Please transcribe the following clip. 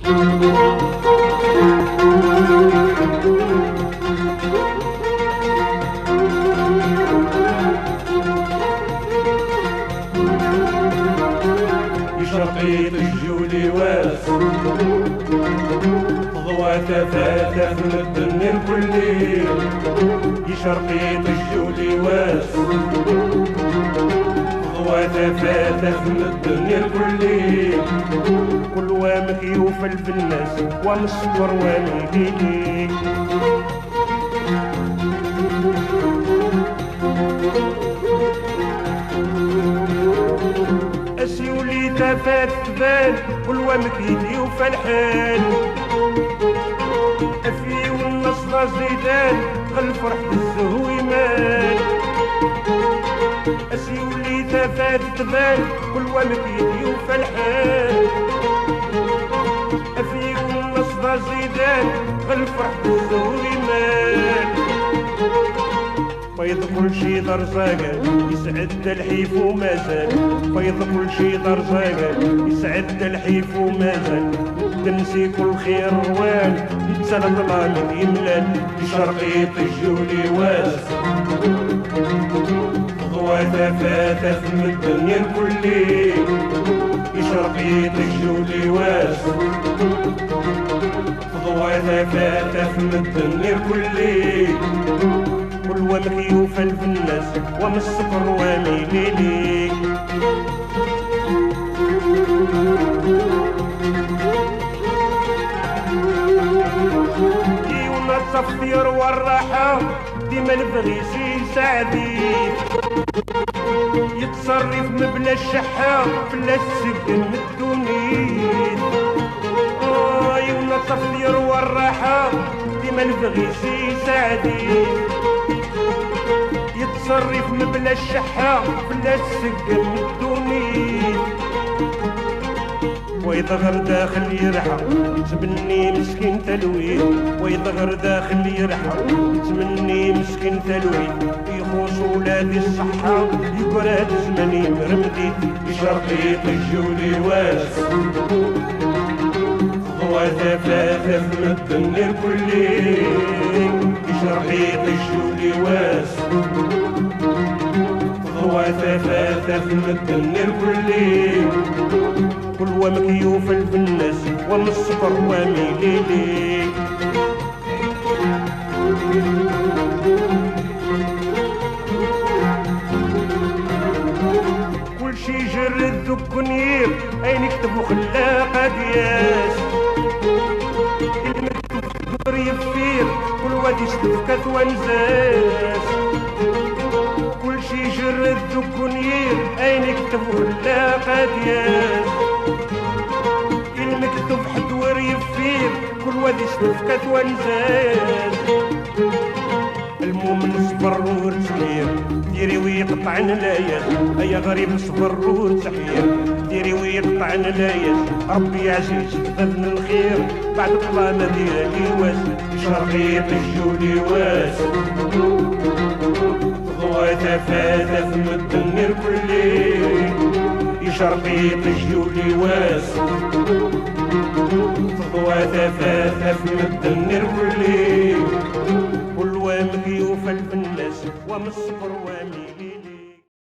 شرقية الجولي واس ضوى تفاتف من الدنيا الكلي. شرقية الجولي واس ضوى تفاتف من الدنيا الكلي. كل وامك يوفل بالناس ومسكر وميديني. اسيولي تفات تبان كل وامك يوفى الحال. افي والنصر زيدان خل فرحة الزهو يمان. اسيولي تفات تبان كل وامك يوفى الحال. افي والنصر زيدان خل فرحة الزهو يمان. فيض كل شي درزاقة يسعد الحيف ومازال. فيض كل شي درزاقة يسعد الحيف ومازال. تنسي كل خير روان نتسلى ظلامك يملال. شرقية الجولي واس ضوى تفاتف من الدنيا الكلي. شرقية الجولي واس ضوى تفاتف من الدنيا الكلي. كل وامك يوفل في الناس ومسكر وميليلي. ديونا التفطير والراحة ديما البغيسي سعدي. يتصرف مبلا الشحة فلا السقم الدونيت. ديونا التفطير والراحة ديما البغيسي سعدي. يتصرف مبلا الشحة فلا السقم الدونيت. ويضغر داخل يرحى تمني مسكين تلوي. ويضغر داخل يرحى تمني مسكين تلوي. يخوص ولادي الصحة يقراد زمني مرمدي. شرقية الجولي واس ضوى تفاتف من الدنيا الكلي. شرقية الجولي واس ضوى تفاتف من الدنيا الكلي. كل وامك يوفل في الناس ومسكر وميليلي. كل شي جرد الدكنير اين يكتبوا خلاقة دياس. المكتوب خضر يفير كل واد يستفكت وانزاس. كل شي جرد الدكنير اين يكتبوا خلاقة دياس. المكتوب حدور يفير كل واد يستفكت وانزاس. المؤمن صبر وتحير ديري ويقطع نلايات. ايا غريب صبر وتحير ديري ويقطع نلايات. ربي عزيز فذن الخير بعد الظلامة ديالي واس. شرقية الجولي واس ضوى تفاتف من الدنيا الكلي. شرقية الجولي واس ضوى تفاتف من الدنيا الكلي. كل وامك يوفل في الناس ومسكر وميلي.